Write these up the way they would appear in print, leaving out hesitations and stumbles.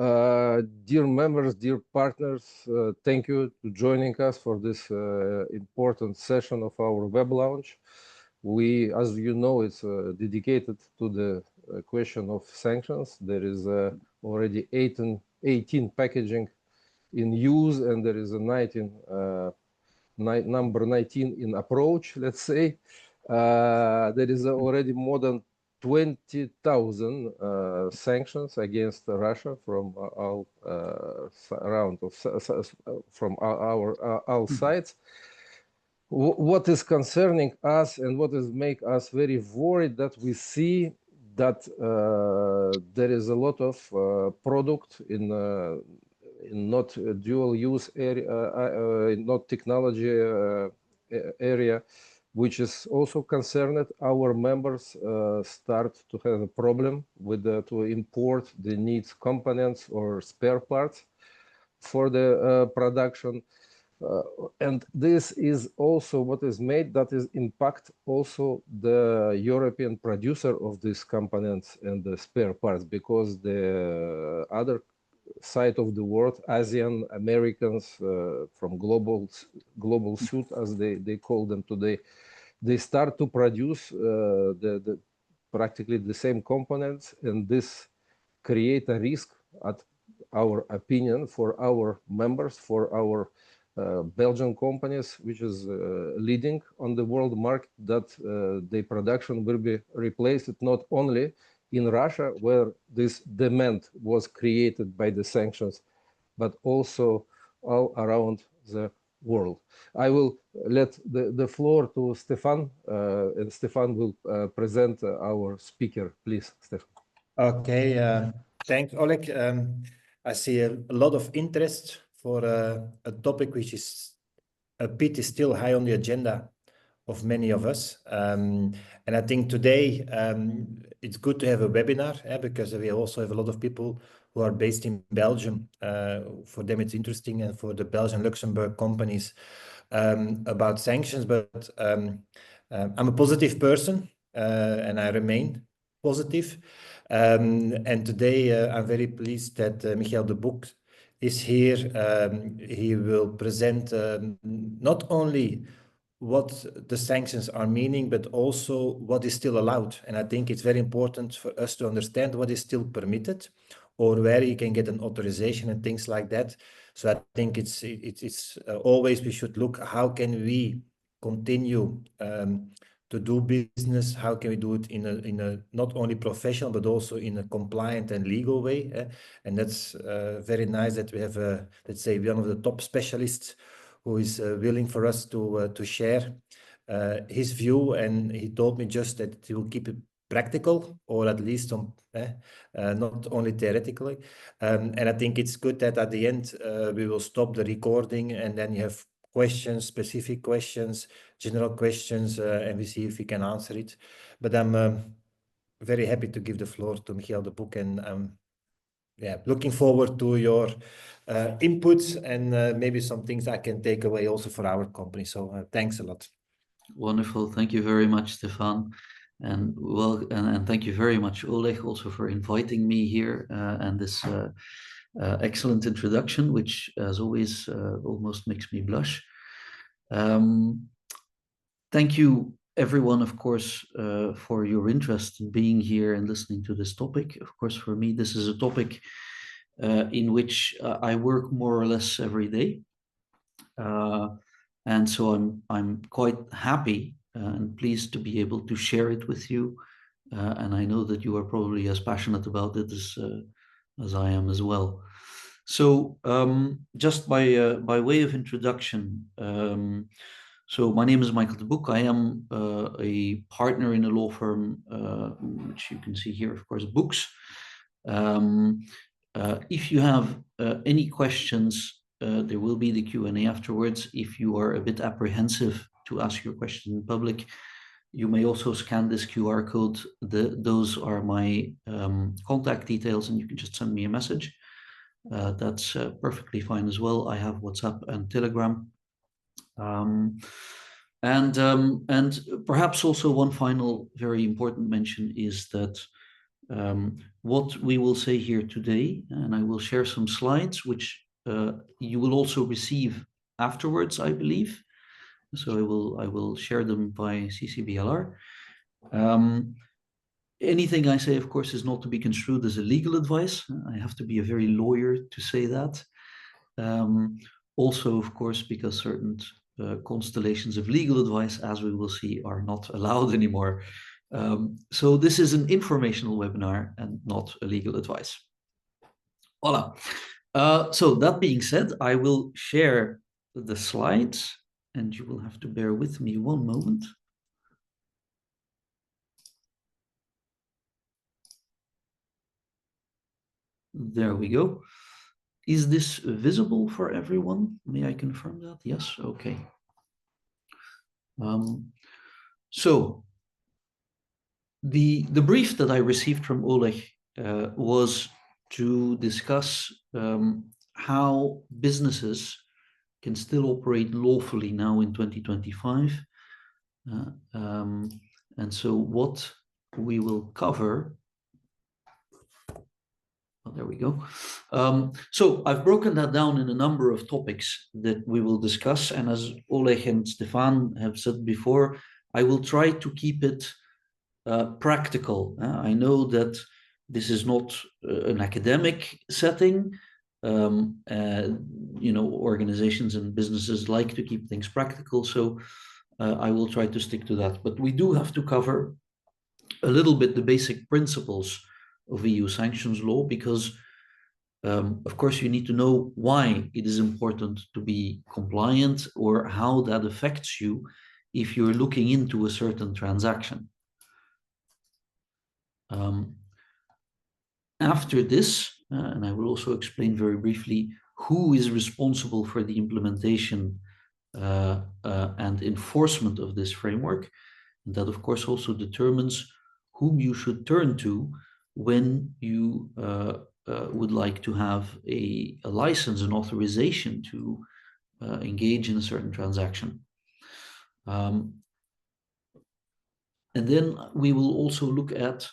Dear members, dear partners, thank you for joining us for this important session of our web launch. We, as you know, it's dedicated to the question of sanctions. There is already 18 packaging in use, and there is a number 19 in approach, let's say. There is already more than 20,000 sanctions against Russia from all from all sides. What is concerning us and what is make us very worried that we see that there is a lot of product in not dual use area, not technology area, which is also concerned. Our members start to have a problem with to import the needs components or spare parts for the production. And this is also what is made that is impact also the European producer of these components and the spare parts, because the other side of the world, Asian Americans from global south, as they call them today, they start to produce practically the same components, and this create a risk, at our opinion, for our members, for our Belgian companies, which is leading on the world market, that the production will be replaced not only in Russia, where this demand was created by the sanctions, but also all around the world. I will let the floor to Stefan, and Stefan will present our speaker. Please, Stefan. Okay, thanks, Oleg. I see a lot of interest for a topic which is a pity still high on the agenda of many of us. And I think today it's good to have a webinar because we also have a lot of people who are based in Belgium. For them it's interesting, and for the Belgian-Luxembourg companies about sanctions. But I'm a positive person and I remain positive. And today I'm very pleased that Michael de Boeck is here. He will present not only what the sanctions are meaning, but also what is still allowed. And I think it's very important for us to understand what is still permitted, or where you can get an authorization and things like that. So I think it's always we should look, how can we continue to do business? How can we do it in a not only professional, but also in a compliant and legal way? And that's very nice that we have, let's say, one of the top specialists who is willing for us to share his view. And he told me just that he will keep it practical, or at least not only theoretically. And I think it's good that at the end we will stop the recording, and then you have questions, specific questions, general questions, and we see if we can answer it. But I'm very happy to give the floor to Michael de Boeck, and I'm looking forward to your inputs and maybe some things I can take away also for our company. So thanks a lot. Wonderful. Thank you very much, Stefan. And and thank you very much, Oleg, also for inviting me here and this excellent introduction, which as always almost makes me blush. Thank you everyone, of course, for your interest in being here and listening to this topic. Of course, for me, this is a topic in which I work more or less every day. And so I'm quite happy and pleased to be able to share it with you. And I know that you are probably as passionate about it as I am as well. So just by way of introduction, so my name is Michael de Boeck. I am a partner in a law firm, which you can see here, of course, BOEX. If you have any questions, there will be the Q&A afterwards. If you are a bit apprehensive to ask your question in public, you may also scan this QR code. Those are my contact details, and you can just send me a message. That's perfectly fine as well. I have WhatsApp and Telegram. And perhaps also one final very important mention is that what we will say here today, and I will share some slides, which you will also receive afterwards, I believe. So I will share them by CCBLR. Anything I say, of course, is not to be construed as a legal advice. I have to be a very lawyer to say that. Also, of course, because certain constellations of legal advice, as we will see, are not allowed anymore. So this is an informational webinar and not a legal advice. Voila. So that being said, I will share the slides, and you will have to bear with me one moment. There we go. Is this visible for everyone? May I confirm that? Yes, okay. So the brief that I received from Oleg was to discuss how businesses can still operate lawfully now in 2025. And so what we will cover, oh, there we go. So I've broken that down in a number of topics that we will discuss. And as Oleg and Stefan have said before, I will try to keep it practical. I know that this is not an academic setting. You know, organizations and businesses like to keep things practical. So I will try to stick to that. But we do have to cover a little bit the basic principles of EU sanctions law, because of course you need to know why it is important to be compliant, or how that affects you if you're looking into a certain transaction. After this, and I will also explain very briefly who is responsible for the implementation and enforcement of this framework. And that, of course, also determines whom you should turn to when you would like to have a license, an authorization to engage in a certain transaction. And then we will also look at,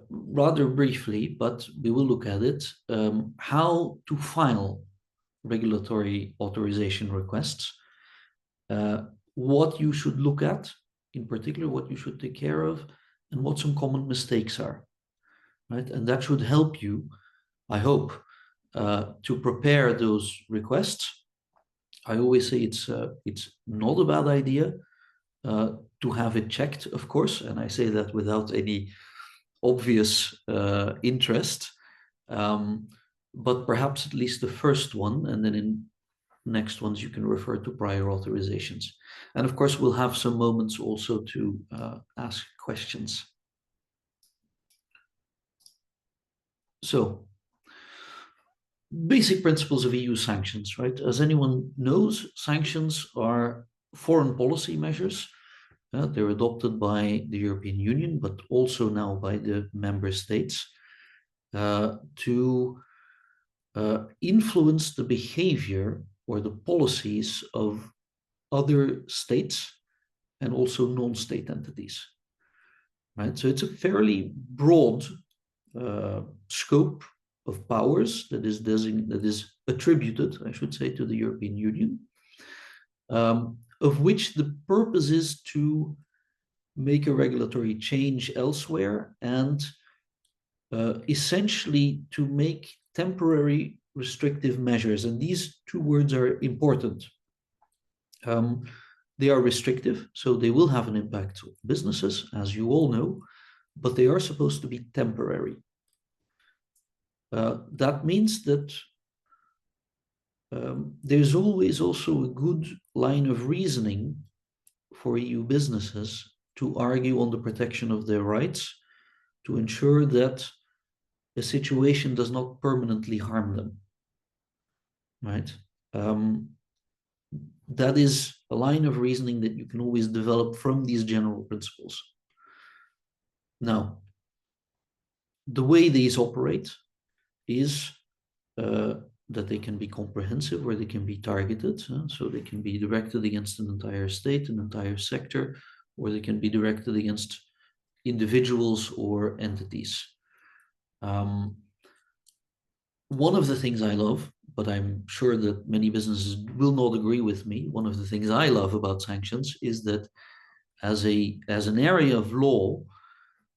rather briefly, but we will look at it, how to file regulatory authorization requests, what you should look at, in particular, what you should take care of, and what some common mistakes are, right? And that should help you, I hope, to prepare those requests. I always say it's not a bad idea to have it checked, of course, and I say that without any obvious interest, but perhaps at least the first one, and then in next ones you can refer to prior authorizations. And of course, we'll have some moments also to ask questions. So, basic principles of EU sanctions, right? As anyone knows, sanctions are foreign policy measures. They're adopted by the European Union, but also now by the member states to influence the behavior or the policies of other states and also non-state entities, right? So it's a fairly broad scope of powers that is attributed, I should say, to the European Union, of which the purpose is to make a regulatory change elsewhere and essentially to make temporary restrictive measures. And these two words are important. They are restrictive, so they will have an impact on businesses, as you all know, but they are supposed to be temporary. That means that there's always also a good line of reasoning for EU businesses to argue on the protection of their rights, to ensure that a situation does not permanently harm them, right? That is a line of reasoning that you can always develop from these general principles. Now, the way these operate is that they can be comprehensive or they can be targeted. So they can be directed against an entire state, an entire sector, or they can be directed against individuals or entities. One of the things I love, but I'm sure that many businesses will not agree with me, one of the things I love about sanctions is that as an area of law,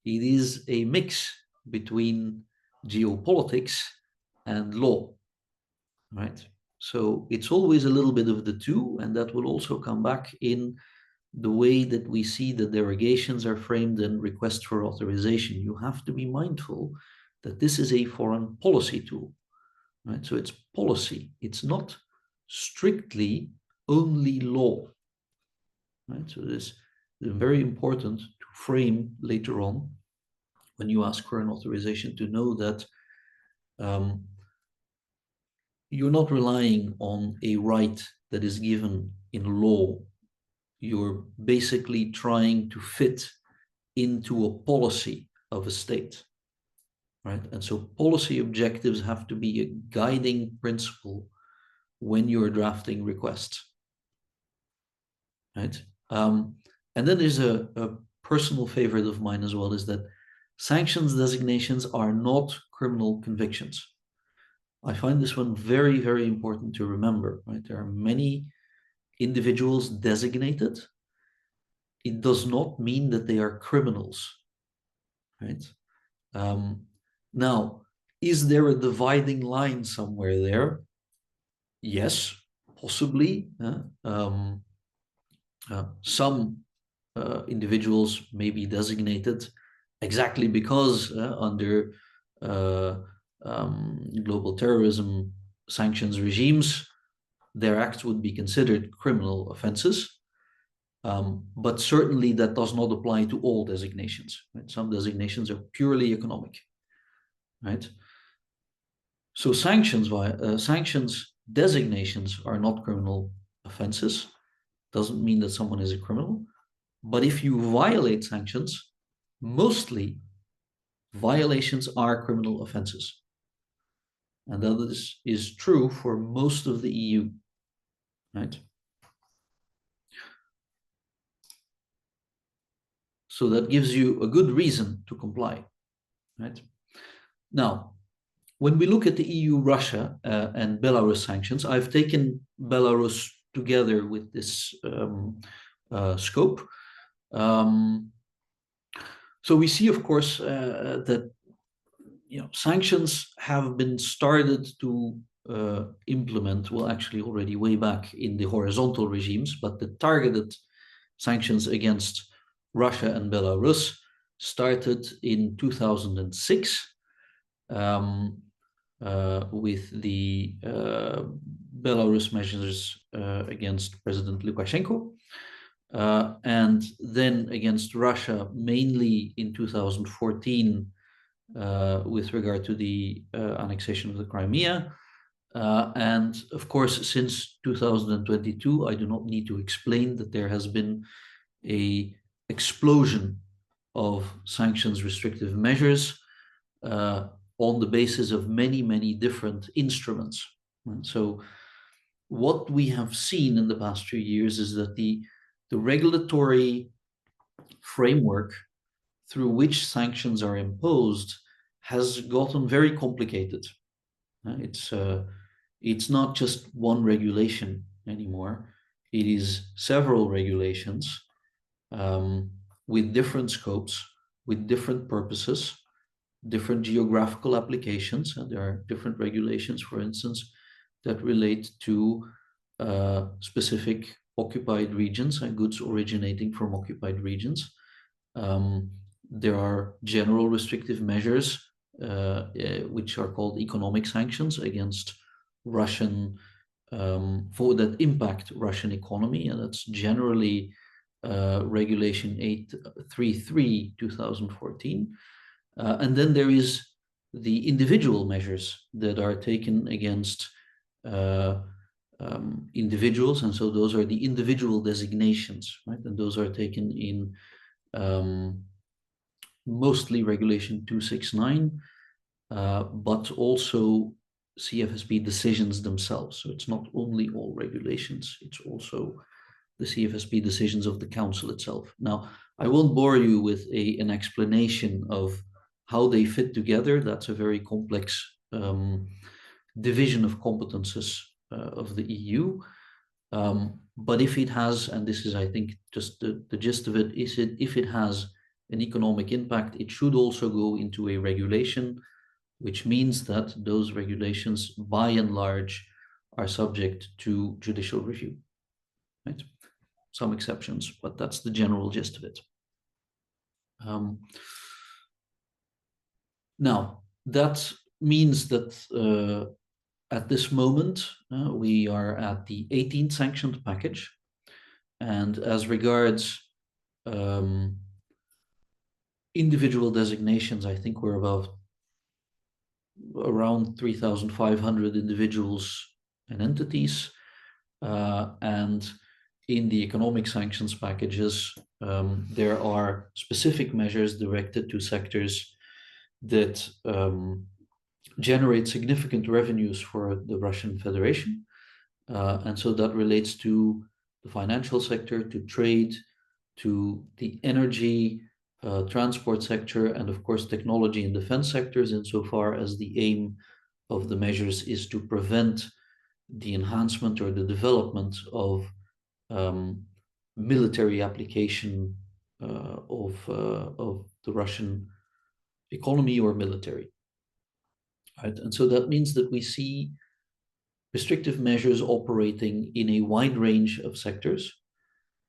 it is a mix between geopolitics and law, right? So it's always a little bit of the two, and that will also come back in the way that we see that derogations are framed and requests for authorization. You have to be mindful that this is a foreign policy tool, right? So it's policy. It's not strictly only law, right? So this is very important to frame later on when you ask for an authorization, to know that you're not relying on a right that is given in law. You're basically trying to fit into a policy of a state, right? And so policy objectives have to be a guiding principle when you're drafting requests, right? And then there's a personal favorite of mine as well, is that sanctions designations are not criminal convictions. I find this one very, very important to remember, right? There are many individuals designated. It does not mean that they are criminals, right? Now, is there a dividing line somewhere there? Yes, possibly. Some individuals may be designated exactly because under global terrorism sanctions regimes, their acts would be considered criminal offenses. But certainly that does not apply to all designations, right? Some designations are purely economic, right? So sanctions designations are not criminal offenses. Doesn't mean that someone is a criminal. But if you violate sanctions, mostly violations are criminal offenses. And that is true for most of the EU, right? So that gives you a good reason to comply, right? Now, when we look at the EU, Russia, and Belarus sanctions, I've taken Belarus together with this scope. So we see, of course, that sanctions have been started to implement, well, actually already way back in the horizontal regimes, but the targeted sanctions against Russia and Belarus started in 2006 with the Belarus measures against President Lukashenko, and then against Russia mainly in 2014 with regard to the annexation of the Crimea. And of course, since 2022, I do not need to explain that there has been an explosion of sanctions restrictive measures on the basis of many, many different instruments. And so what we have seen in the past few years is that the regulatory framework through which sanctions are imposed has gotten very complicated. It's not just one regulation anymore. It is several regulations with different scopes, with different purposes, different geographical applications. And there are different regulations, for instance, that relate to specific occupied regions and goods originating from occupied regions. There are general restrictive measures which are called economic sanctions against Russian, that impact Russian economy, and that's generally Regulation 833 2014. And then there is the individual measures that are taken against individuals, and so those are the individual designations, right? And those are taken in mostly Regulation 269, but also CFSP decisions themselves. So it's not only all regulations, it's also the CFSP decisions of the Council itself. Now, I won't bore you with an explanation of how they fit together, that's a very complex division of competences of the EU. But if it has, and this is, I think, just the gist of it, is if it has an economic impact, it should also go into a regulation, which means that those regulations, by and large, are subject to judicial review, right? Some exceptions, but that's the general gist of it. Now, that means that at this moment, we are at the 18th sanctioned package. And as regards individual designations, I think we're about around 3,500 individuals and entities. And in the economic sanctions packages, there are specific measures directed to sectors that generate significant revenues for the Russian Federation. And so that relates to the financial sector, to trade, to the energy, transport sector, and of course, technology and defense sectors, insofar as the aim of the measures is to prevent the enhancement or the development of military application of the Russian economy or military. Right? And so that means that we see restrictive measures operating in a wide range of sectors.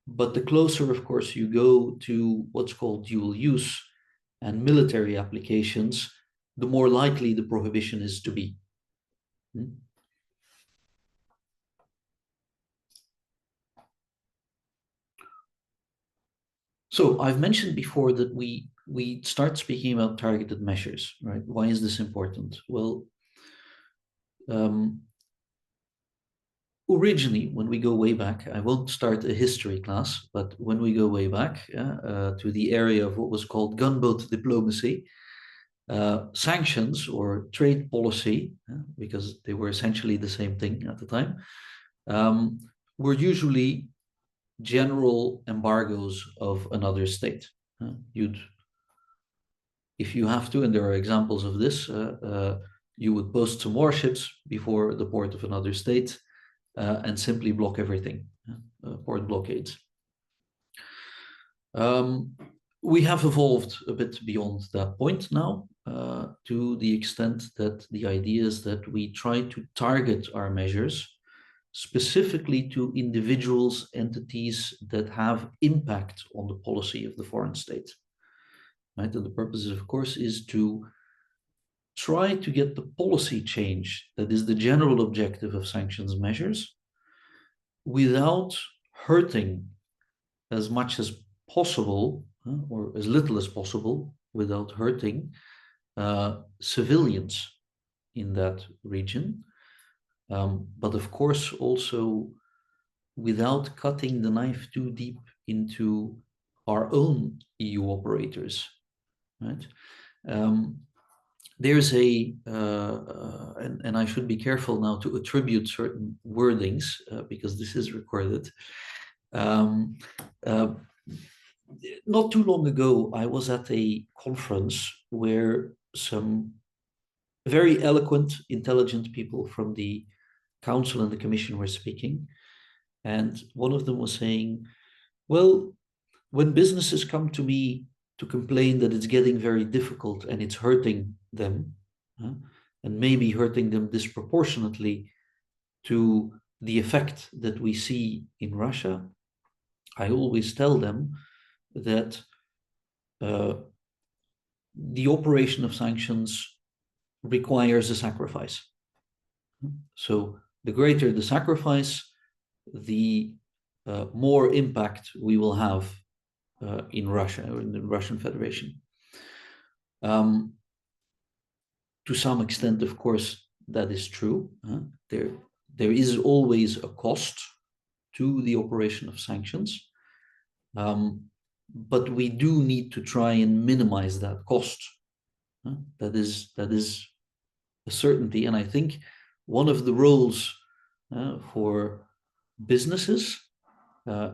But the closer, of course, you go to what's called dual use and military applications, the more likely the prohibition is to be. So I've mentioned before that we start speaking about targeted measures, right? Why is this important? Well, originally, when we go way back, I won't start a history class, but when we go way back to the area of what was called gunboat diplomacy, sanctions or trade policy, because they were essentially the same thing at the time, were usually general embargoes of another state. If you have to, and there are examples of this, you would post some warships before the port of another state and simply block everything, port blockades. We have evolved a bit beyond that point now, to the extent that the idea is that we try to target our measures specifically to individuals, entities that have impact on the policy of the foreign state. Right? And the purpose, of course, is to try to get the policy change that is the general objective of sanctions measures without hurting as much as possible, or as little as possible, without hurting civilians in that region. But of course, also without cutting the knife too deep into our own EU operators, right? There's and I should be careful now to attribute certain wordings because this is recorded. Not too long ago, I was at a conference where some very eloquent, intelligent people from the Council and the Commission were speaking. And one of them was saying, well, when businesses come to me to complain that it's getting very difficult and it's hurting them, and maybe hurting them disproportionately to the effect that we see in Russia, I always tell them that the operation of sanctions requires a sacrifice. So the greater the sacrifice, the more impact we will have in Russia, or in the Russian Federation. To some extent, of course, that is true. There is always a cost to the operation of sanctions, but we do need to try and minimize that cost. That is a certainty, and I think one of the roles for businesses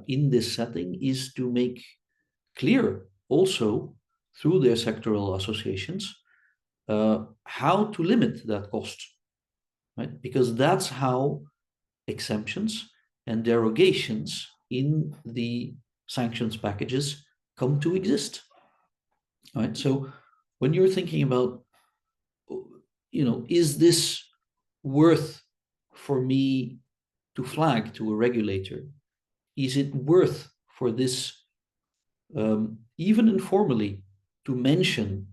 in this setting is to make clear also through their sectoral associations how to limit that cost, right? Because that's how exemptions and derogations in the sanctions packages come to exist, right? So when you're thinking about, is this worth for me to flag to a regulator? Is it worth for this, even informally, to mention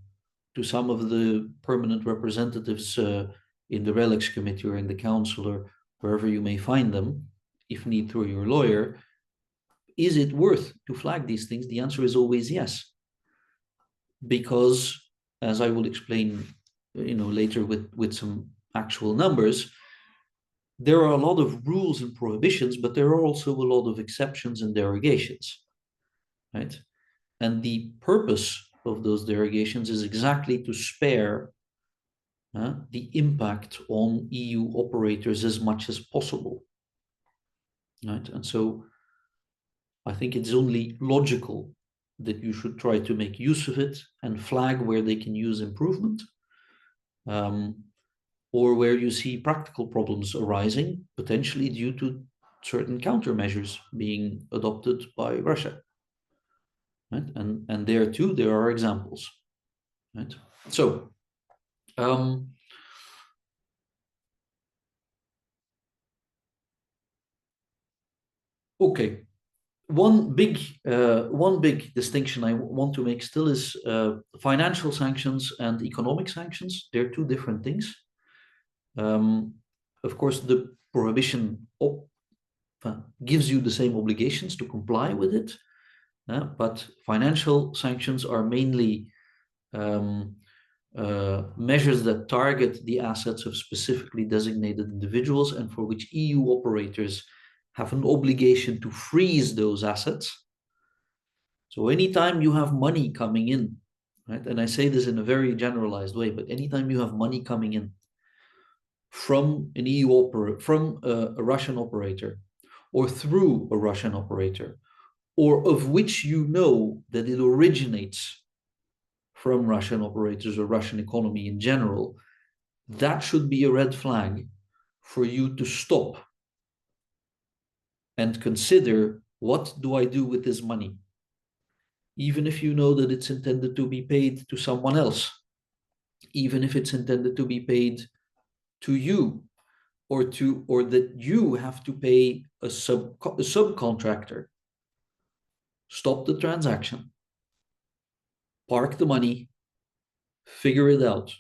to some of the permanent representatives in the RELEX committee or in the council or wherever you may find them, if need through your lawyer, is it worth to flag these things? The answer is always yes. Because, as I will explain later with some actual numbers, there are a lot of rules and prohibitions, but there are also a lot of exceptions and derogations, right? And the purpose of those derogations is exactly to spare the impact on EU operators as much as possible, right? And so I think it's only logical that you should try to make use of it and flag where they can use improvement, or where you see practical problems arising, potentially due to certain countermeasures being adopted by Russia, right? And there too, there are examples, right? So, okay. One big distinction I want to make still is financial sanctions and economic sanctions. They're two different things. Of course, the prohibition gives you the same obligations to comply with it, but financial sanctions are mainly measures that target the assets of specifically designated individuals and for which EU operators have an obligation to freeze those assets. So anytime you have money coming in, right, and I say this in a very generalized way, but anytime you have money coming in from an EU operator, from a Russian operator, or through a Russian operator, or of which you know that it originates from Russian operators or Russian economy in general, that should be a red flag for you to stop and consider, what do I do with this money? Even if you know that it's intended to be paid to someone else, even if it's intended to be paid to you, or that you have to pay a subcontractor, stop the transaction, park the money, figure it out.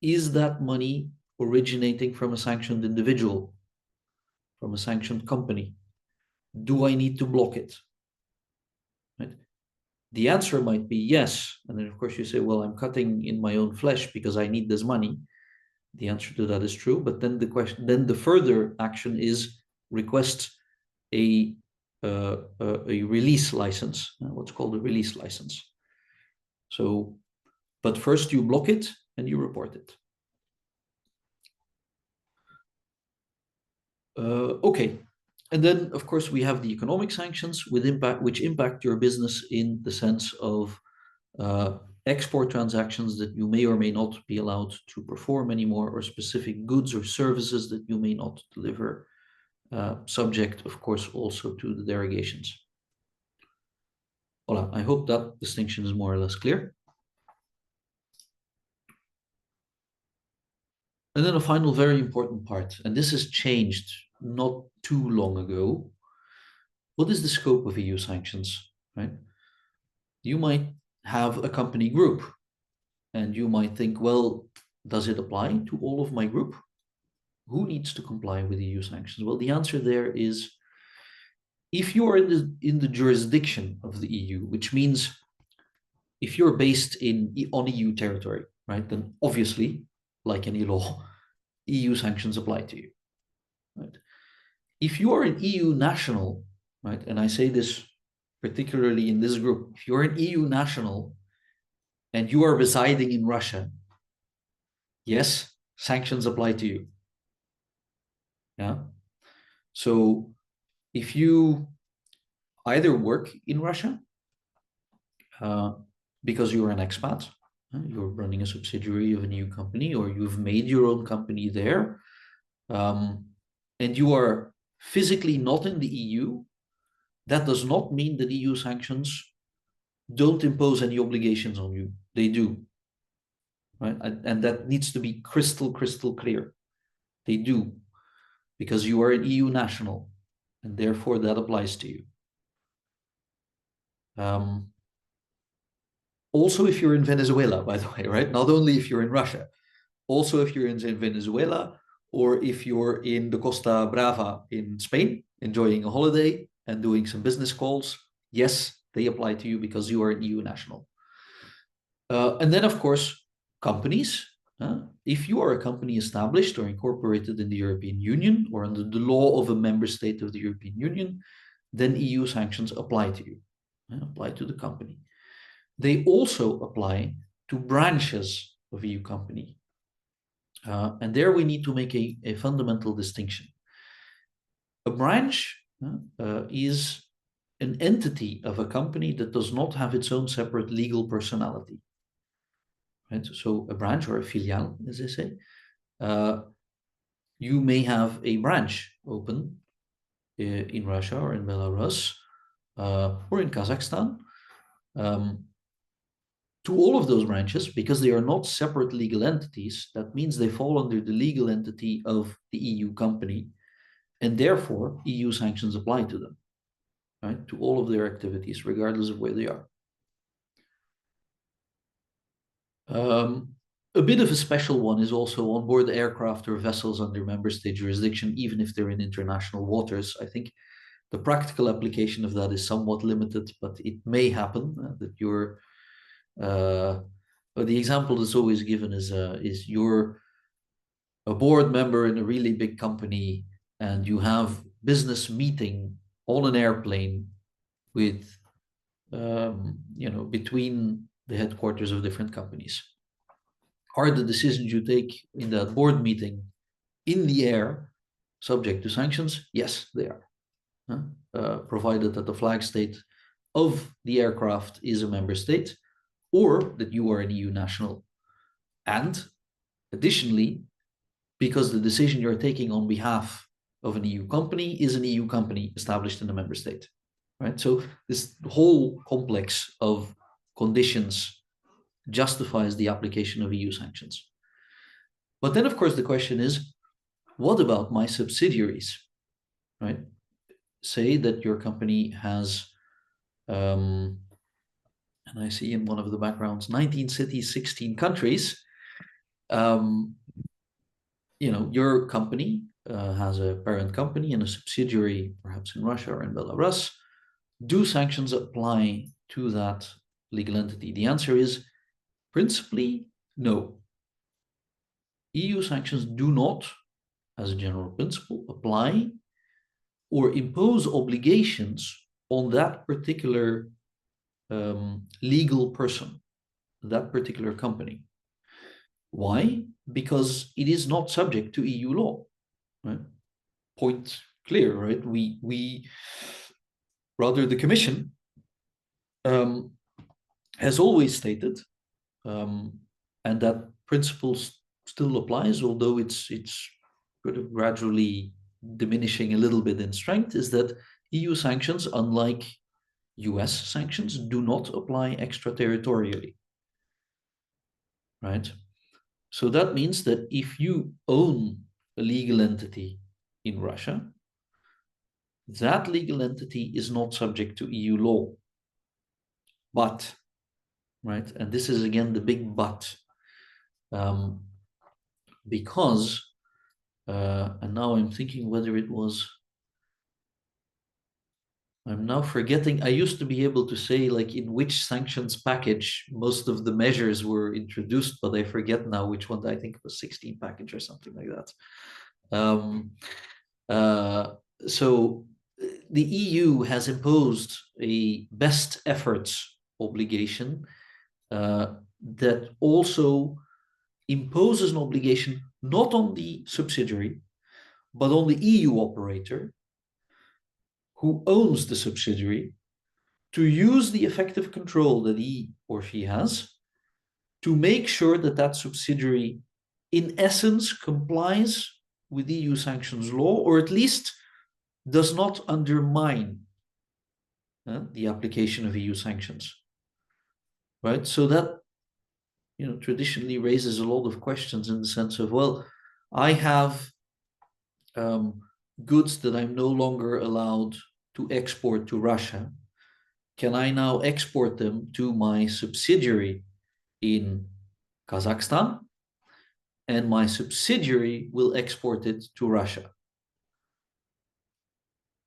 Is that money originating from a sanctioned individual, from a sanctioned company? Do I need to block it? Right? The answer might be yes. And then, of course, you say, well, I'm cutting in my own flesh because I need this money. The answer to that is true. But then the further action is request a release license, what's called a release license. So, but first you block it and you report it. Okay. And then, of course, we have the economic sanctions which impact your business in the sense of export transactions that you may or may not be allowed to perform anymore, or specific goods or services that you may not deliver, subject, of course, also to the derogations. Voilà, I hope that distinction is more or less clear. And then a final very important part, and this has changed not too long ago. What is the scope of EU sanctions, right? You might have a company group and you might think, well, does it apply to all of my group? Who needs to comply with EU sanctions? Well, the answer there is, if you are in the jurisdiction of the EU, which means if you're based on EU territory, right, then obviously, like any law, EU sanctions apply to you, right? If you are an EU national, right, and I say this particularly in this group, if you're an EU national and you are residing in Russia, yes, sanctions apply to you. Yeah. So if you either work in Russia because you're an expat, you're running a subsidiary of a new company, or you've made your own company there, and you are physically not in the EU, that does not mean that EU sanctions don't impose any obligations on you. They do, right? And that needs to be crystal clear. They do, because you are an EU national, and therefore that applies to you. Also, if you're in Venezuela, by the way, right? Not only if you're in Russia, also if you're in Venezuela, or if you're in the Costa Brava in Spain, enjoying a holiday and doing some business calls, yes, they apply to you because you are an EU national. And then, of course, companies. If you are a company established or incorporated in the European Union or under the law of a member state of the European Union, then EU sanctions apply to you, apply to the company. They also apply to branches of EU company. And there we need to make a fundamental distinction. A branch is an entity of a company that does not have its own separate legal personality. Right? So a branch, or a filiale, as they say, you may have a branch open in Russia or in Belarus or in Kazakhstan. To all of those branches, because they are not separate legal entities, that means they fall under the legal entity of the EU company, and therefore EU sanctions apply to them, right? To all of their activities, regardless of where they are. A bit of a special one is also on board aircraft or vessels under member state jurisdiction, even if they're in international waters. I think the practical application of that is somewhat limited, but it may happen that you're the example that's always given is you're a board member in a really big company and you have business meeting on an airplane with between the headquarters of different companies. Are the decisions you take in that board meeting in the air subject to sanctions? Yes, they are, provided that the flag state of the aircraft is a member state, or that you are an EU national. And additionally, because the decision you're taking on behalf of an EU company is an EU company established in a member state, right? So this whole complex of conditions justifies the application of EU sanctions. But then, of course, the question is, what about my subsidiaries, right? Say that your company has, and I see in one of the backgrounds, 19 cities, 16 countries. Your company has a parent company and a subsidiary, perhaps in Russia or in Belarus. Do sanctions apply to that legal entity? The answer is principally no. EU sanctions do not, as a general principle, apply or impose obligations on that particular legal person, that particular company. Why? Because it is not subject to EU law, right? Point clear, right? The Commission has always stated, and that principle still applies, although it's sort of gradually diminishing a little bit in strength, is that EU sanctions, unlike US sanctions, do not apply extraterritorially, right? So that means that if you own a legal entity in Russia, that legal entity is not subject to EU law. But, right, and this is again the big but, because, and now I'm thinking whether it was, I'm now forgetting, I used to be able to say like in which sanctions package most of the measures were introduced, but I forget now which one. I think it was 16 package or something like that. So the EU has imposed a best efforts obligation that also imposes an obligation not on the subsidiary, but on the EU operator who owns the subsidiary to use the effective control that he or she has to make sure that that subsidiary, in essence, complies with EU sanctions law, or at least does not undermine the application of EU sanctions, right? So that, traditionally raises a lot of questions in the sense of, well, I have goods that I'm no longer allowed to export to Russia. Can I now export them to my subsidiary in Kazakhstan? And my subsidiary will export it to Russia.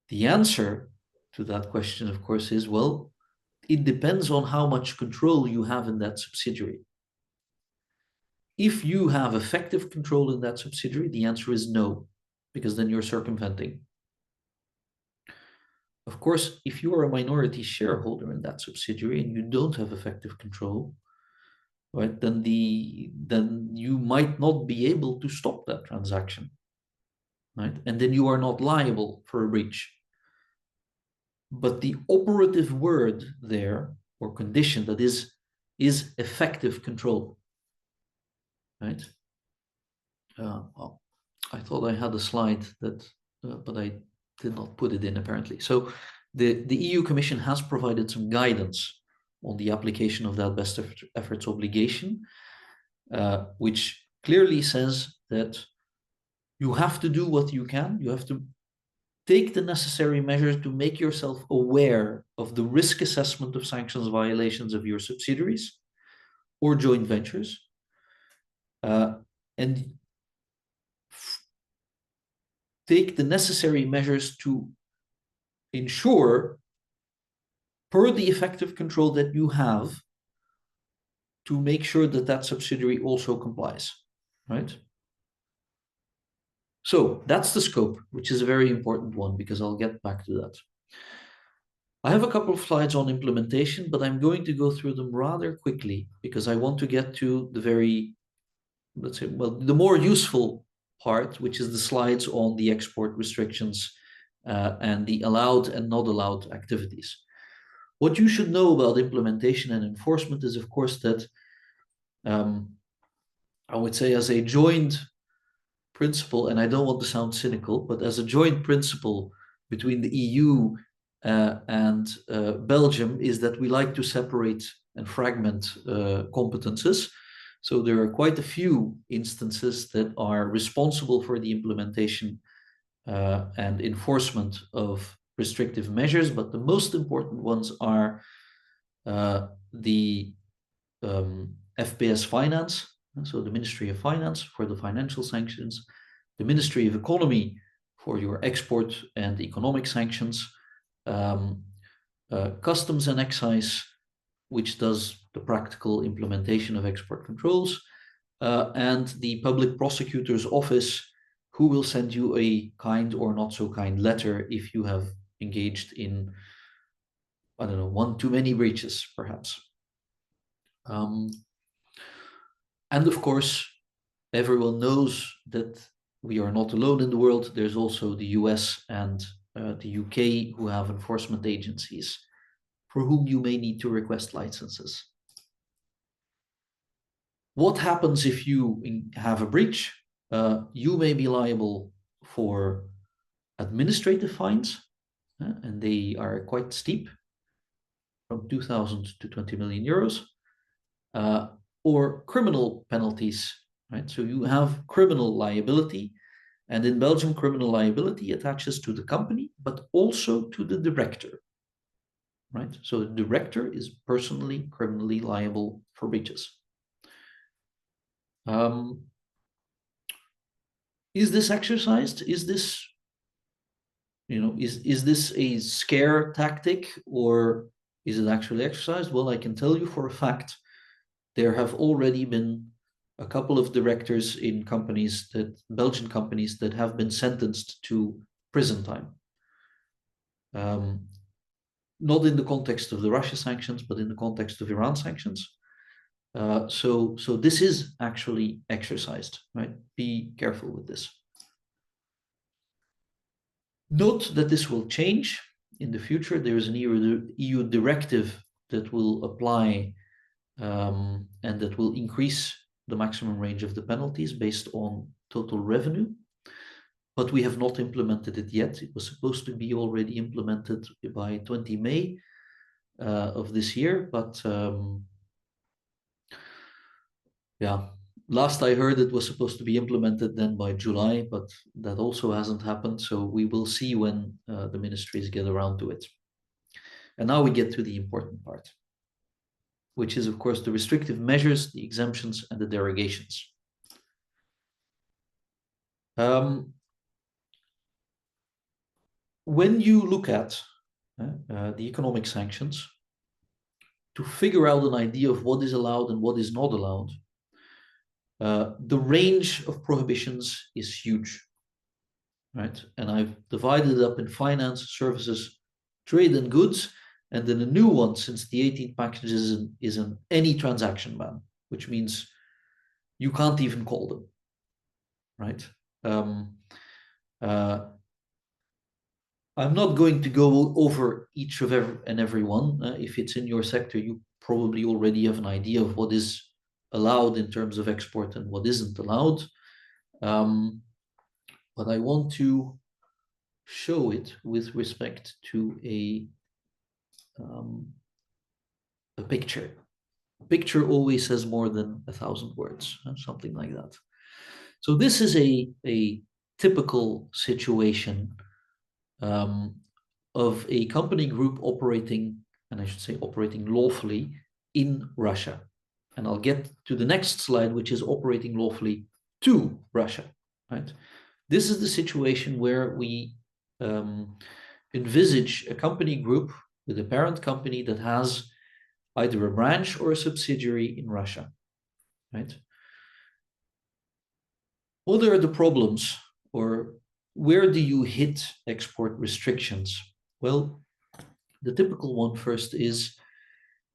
The answer to that question, of course, is, well, it depends on how much control you have in that subsidiary. If you have effective control in that subsidiary, the answer is no, because then you're circumventing. Of course, if you are a minority shareholder in that subsidiary and you don't have effective control, right, then you might not be able to stop that transaction, right? And then you are not liable for a breach. But the operative word there, or condition, that is effective control, right? Well, I thought I had a slide that, but I did not put it in apparently. So the EU Commission has provided some guidance on the application of that best efforts obligation, which clearly says that you have to do what you can. You have to take the necessary measures to make yourself aware of the risk assessment of sanctions violations of your subsidiaries or joint ventures, and take the necessary measures to ensure, per the effective control that you have, to make sure that that subsidiary also complies, right? So that's the scope, which is a very important one, because I'll get back to that. I have a couple of slides on implementation, but I'm going to go through them rather quickly because I want to get to the very, let's say, well, the more useful part, which is the slides on the export restrictions and the allowed and not allowed activities. What you should know about implementation and enforcement is, of course, that I would say as a joint principle, and I don't want to sound cynical, but as a joint principle between the EU and Belgium, is that we like to separate and fragment competences. So there are quite a few instances that are responsible for the implementation and enforcement of restrictive measures, but the most important ones are the FPS Finance, so the Ministry of Finance for the financial sanctions, the Ministry of Economy for your export and economic sanctions, Customs and Excise, which does the practical implementation of export controls, and the Public Prosecutor's Office, who will send you a kind or not so kind letter if you have engaged in, I don't know, one too many breaches, perhaps. And of course, everyone knows that we are not alone in the world. There's also the US and the UK who have enforcement agencies for whom you may need to request licenses. What happens if you have a breach? You may be liable for administrative fines, and they are quite steep, from 2,000 to 20 million euros, or criminal penalties, right? So you have criminal liability, and in Belgium, criminal liability attaches to the company, but also to the director, right? So the director is personally criminally liable for breaches. Is this exercised? Is this, is this a scare tactic, or is it actually exercised? Well, I can tell you for a fact, there have already been a couple of directors in companies, Belgian companies, that have been sentenced to prison time. Not in the context of the Russia sanctions, but in the context of Iran sanctions. So this is actually exercised, right? Be careful with this. Note that this will change. in the future. There is an EU directive that will apply and that will increase the maximum range of the penalties based on total revenue. But we have not implemented it yet. It was supposed to be already implemented by 20 May of this year. But yeah, last I heard it was supposed to be implemented then by July, but that also hasn't happened. So we will see when the ministries get around to it. And now we get to the important part, which is, of course, the restrictive measures, the exemptions, and the derogations. When you look at the economic sanctions, to figure out an idea of what is allowed and what is not allowed, the range of prohibitions is huge, right? And I've divided it up in finance, services, trade, and goods. And then a new one since the 18th package is an any transaction ban, which means you can't even call them, right? I'm not going to go over each of every one. If it's in your sector, you probably already have an idea of what is allowed in terms of export and what isn't allowed. But I want to show it with respect to a picture. A picture always says more than 1,000 words, something like that. So this is a typical situation of a company group operating, and I should say operating lawfully in Russia. And I'll get to the next slide, which is operating lawfully to Russia, right? This is the situation where we envisage a company group with a parent company that has either a branch or a subsidiary in Russia, right? What are the problems, or where do you hit export restrictions? Well, the typical one first is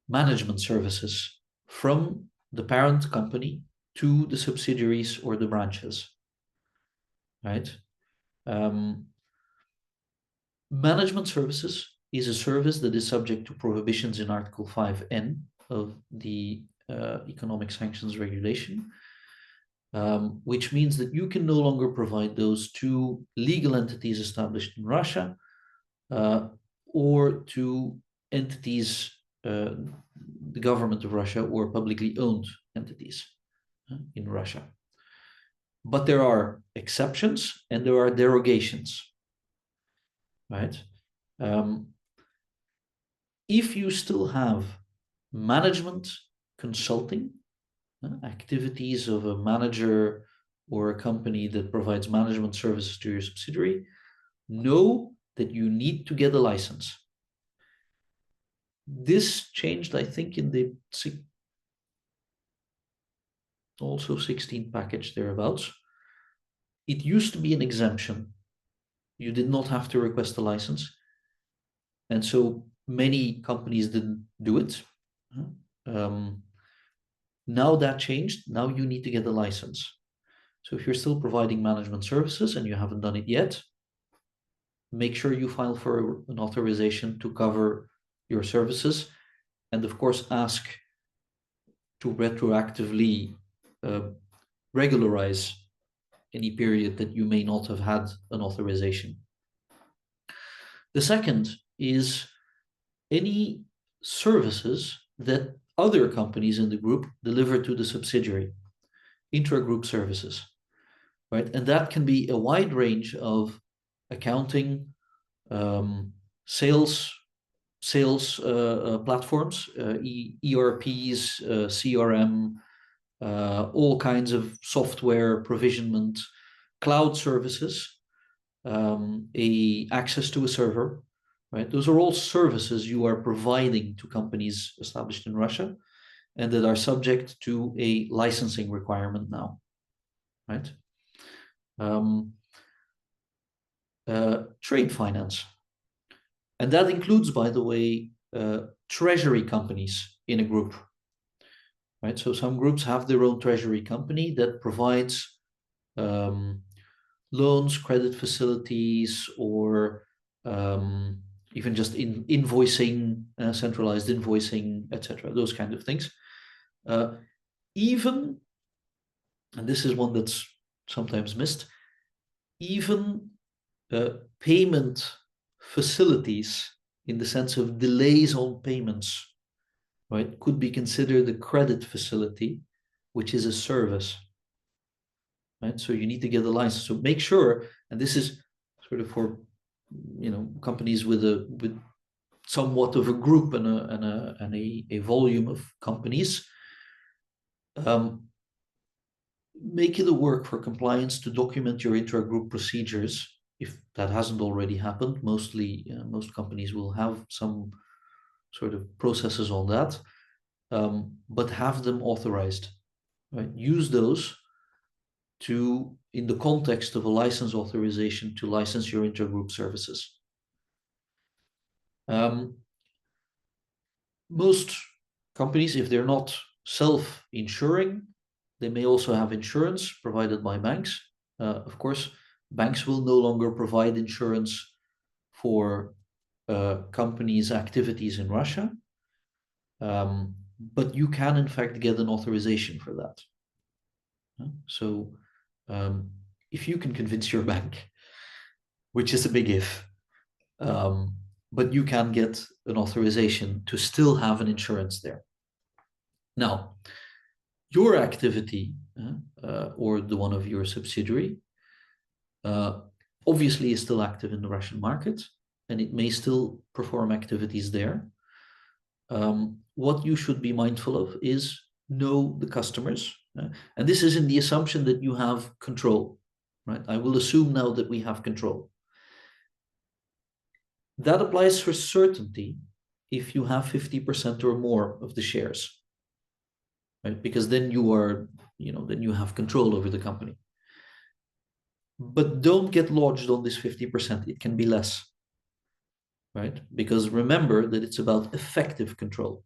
management services from the parent company to the subsidiaries or the branches, right? Management services is a service that is subject to prohibitions in Article 5N of the Economic Sanctions Regulation, which means that you can no longer provide those to legal entities established in Russia or to entities, the government of Russia, or publicly owned entities in Russia. But there are exceptions and there are derogations, right? If you still have management consulting, activities of a manager or a company that provides management services to your subsidiary, know that you need to get a license. This changed, I think, in the also 16 package thereabouts. It used to be an exemption. You did not have to request a license. And so many companies didn't do it. Now that changed. Now you need to get a license. So if you're still providing management services and you haven't done it yet, make sure you file for an authorization to cover your services. And of course, ask to retroactively regularize any period that you may not have had an authorization. The second is any services that other companies in the group deliver to the subsidiary, intra-group services, right? And that can be a wide range of accounting, sales platforms, ERPs, CRM, all kinds of software provisionment, cloud services, access to a server, right? Those are all services you are providing to companies established in Russia and that are subject to a licensing requirement now, right? Trade finance. And that includes, by the way, treasury companies in a group, right? So some groups have their own treasury company that provides loans, credit facilities, or even just invoicing, centralized invoicing, etc., those kind of things. Even, and this is one that's sometimes missed, even payment facilities in the sense of delays on payments, right, could be considered a credit facility, which is a service, right? So you need to get a license. So make sure, and this is sort of for, you know, companies with somewhat of a group and a volume of companies. Make it a work for compliance to document your intra-group procedures. If that hasn't already happened, mostly most companies will have some sort of processes on that, but have them authorized, right? Use those to, in the context of a license authorization, to license your intra-group services. Most companies, if they're not self-insuring, they may also have insurance provided by banks. Of course, banks will no longer provide insurance for companies' activities in Russia, but you can in fact get an authorization for that. So if you can convince your bank, which is a big if, but you can get an authorization to still have an insurance there. Now, your activity or the one of your subsidiary obviously is still active in the Russian market, and it may still perform activities there. What you should be mindful of is know the customers. And this is in the assumption that you have control, right? I will assume now that we have control. That applies for certainty if you have 50% or more of the shares, right? Because then you are, you know, then you have control over the company. But don't get lodged on this 50%. It can be less, right? Because remember that it's about effective control.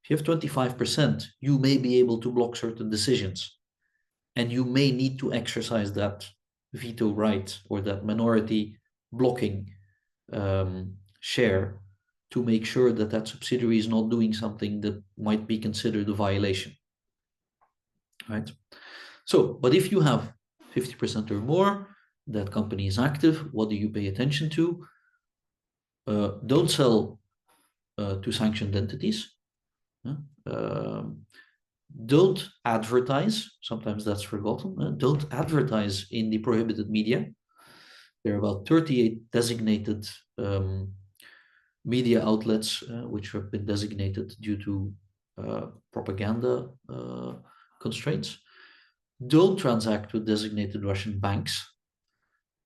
If you have 25%, you may be able to block certain decisions, and you may need to exercise that veto right or that minority blocking share to make sure that that subsidiary is not doing something that might be considered a violation, right? So, but if you have 50% or more, that company is active, what do you pay attention to? Don't sell to sanctioned entities. Don't advertise, sometimes that's forgotten. Don't advertise in the prohibited media. There are about 38 designated media outlets which have been designated due to propaganda constraints. Don't transact with designated Russian banks.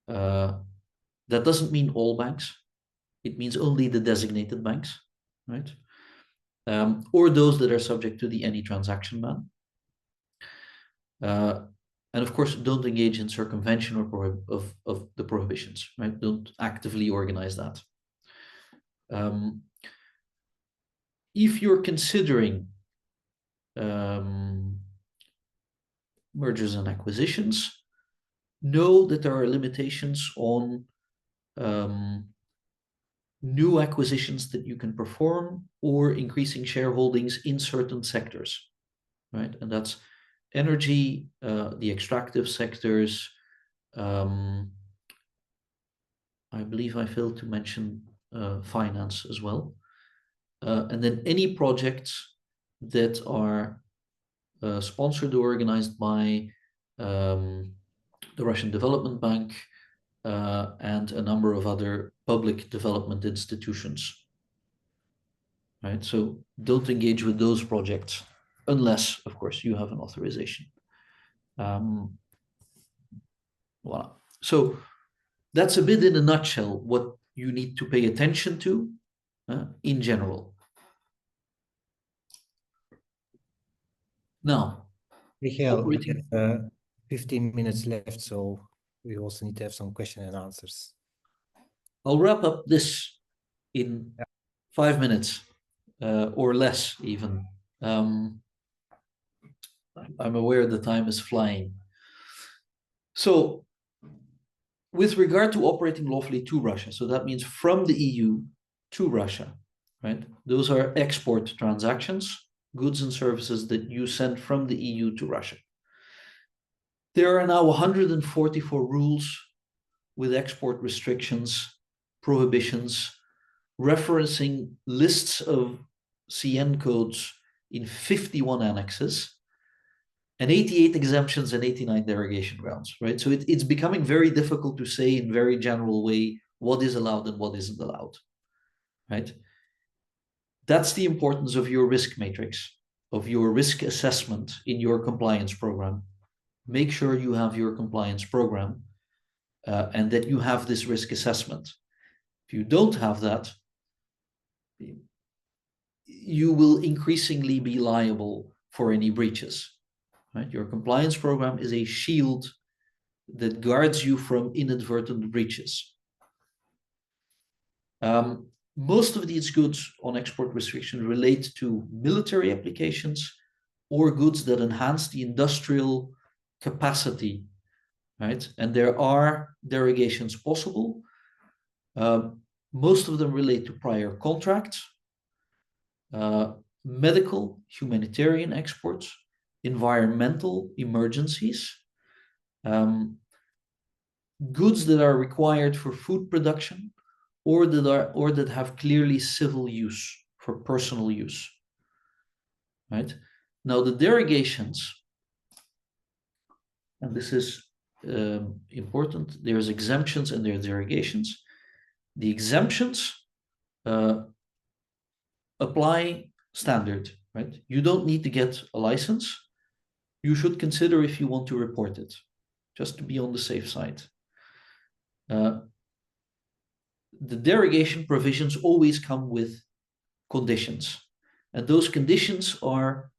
That doesn't mean all banks. It means only the designated banks, right? Or those that are subject to the any transaction ban. And of course, don't engage in circumvention or of the prohibitions, right? Don't actively organize that. If you're considering mergers and acquisitions, know that there are limitations on new acquisitions that you can perform or increasing shareholdings in certain sectors, right? And that's energy, the extractive sectors. I believe I failed to mention finance as well. And then any projects that are sponsored or organized by the Russian Development Bank and a number of other public development institutions, right? So don't engage with those projects unless, of course, you have an authorization. Voilà. So that's a bit in a nutshell what you need to pay attention to in general. Now, Michael, we have 15 minutes left, so we also need to have some questions and answers. I'll wrap up this in 5 minutes or less even. I'm aware the time is flying. So with regard to operating lawfully to Russia, so that means from the EU to Russia, right? Those are export transactions, goods and services that you send from the EU to Russia. There are now 144 rules with export restrictions, prohibitions, referencing lists of CN codes in 51 annexes, and 88 exemptions and 89 derogation grounds, right? So it's becoming very difficult to say in very general way what is allowed and what isn't allowed, right? That's the importance of your risk matrix, of your risk assessment in your compliance program. Make sure you have your compliance program and that you have this risk assessment. If you don't have that, you will increasingly be liable for any breaches. Right? Your compliance program is a shield that guards you from inadvertent breaches. Most of these goods on export restriction relate to military applications or goods that enhance the industrial capacity, right? And there are derogations possible. Most of them relate to prior contracts, medical, humanitarian exports, environmental emergencies, goods that are required for food production, or that have clearly civil use for personal use. Right? Now the derogations, and this is important, there's exemptions and there's derogations. The exemptions apply standard, right? You don't need to get a license. You should consider if you want to report it, just to be on the safe side. The derogation provisions always come with conditions, and those conditions are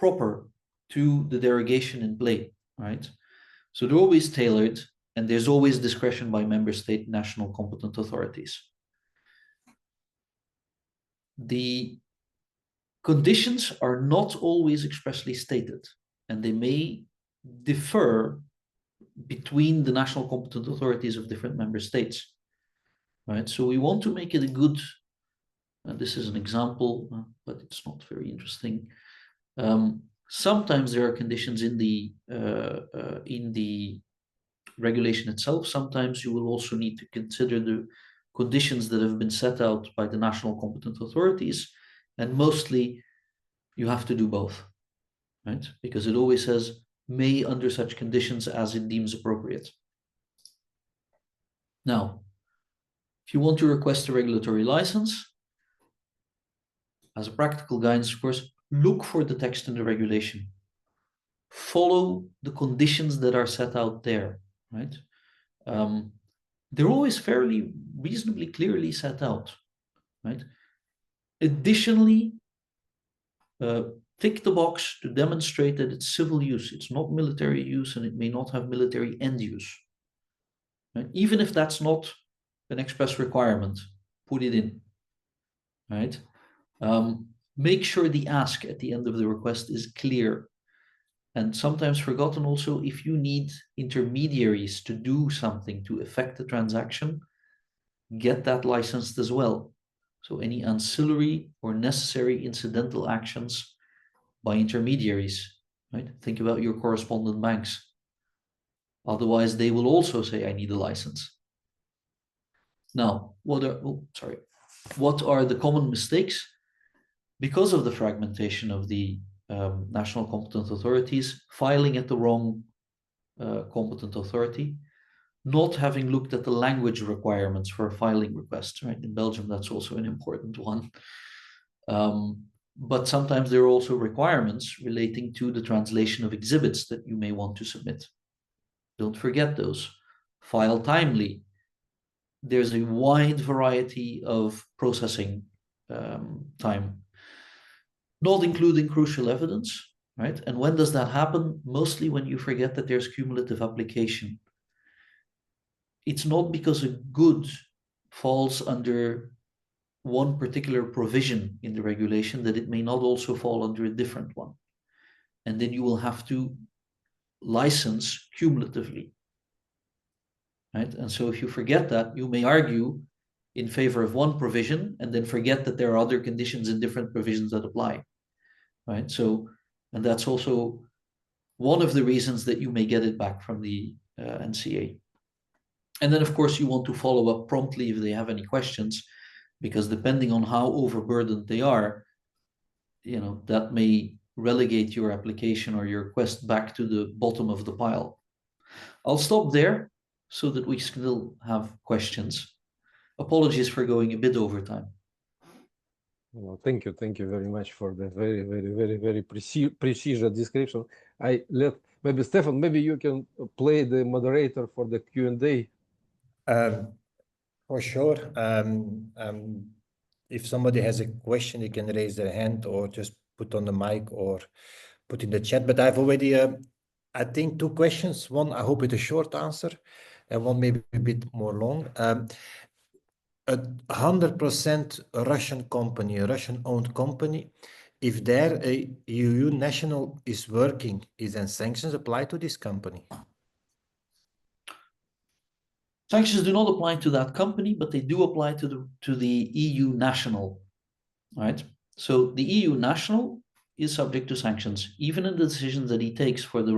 proper to the derogation in play, right? So they're always tailored, and there's always discretion by member state national competent authorities. The conditions are not always expressly stated, and they may differ between the national competent authorities of different member states. Right, so we want to make it a good, this is an example, but it's not very interesting. Sometimes there are conditions in the regulation itself. Sometimes you will also need to consider the conditions that have been set out by the national competent authorities, and mostly you have to do both, right? Because it always says, may under such conditions as it deems appropriate. Now, if you want to request a regulatory license, as a practical guidance, of course, look for the text in the regulation. Follow the conditions that are set out there, right? They're always fairly reasonably clearly set out, right? Additionally, tick the box to demonstrate that it's civil use. It's not military use, and it may not have military end use. Right? Even if that's not an express requirement, put it in, right? Make sure the ask at the end of the request is clear. And sometimes forgotten also, if you need intermediaries to do something to affect the transaction, get that licensed as well. So any ancillary or necessary incidental actions by intermediaries, right? Think about your correspondent banks. Otherwise, they will also say, I need a license. Now, what are the common mistakes? Because of the fragmentation of the national competent authorities, filing at the wrong competent authority, not having looked at the language requirements for a filing request, right? In Belgium, that's also an important one. But sometimes there are also requirements relating to the translation of exhibits that you may want to submit. Don't forget those. File timely. There's a wide variety of processing time, not including crucial evidence, right? And when does that happen? Mostly when you forget that there's cumulative application. It's not because a good falls under one particular provision in the regulation that it may not also fall under a different one. And then you will have to license cumulatively, right? And so if you forget that, you may argue in favor of one provision and then forget that there are other conditions in different provisions that apply, right? So, and that's also one of the reasons that you may get it back from the NCA. And then, of course, you want to follow up promptly if they have any questions, because depending on how overburdened they are, you know, that may relegate your application or your request back to the bottom of the pile. I'll stop there so that we still have questions. Apologies for going a bit over time. Well, thank you very much for the very precise description. Maybe Stefan, maybe you can play the moderator for the Q&A. For sure. If somebody has a question, they can raise their hand or just put on the mic or put in the chat. But I've already, I think, 2 questions. One, I hope with a short answer, and one maybe a bit more long. A 100% Russian company, a Russian-owned company, if their EU national is working, is then sanctions apply to this company? Sanctions do not apply to that company, but they do apply to the EU national, right? So the EU national is subject to sanctions, even in the decisions that he takes for the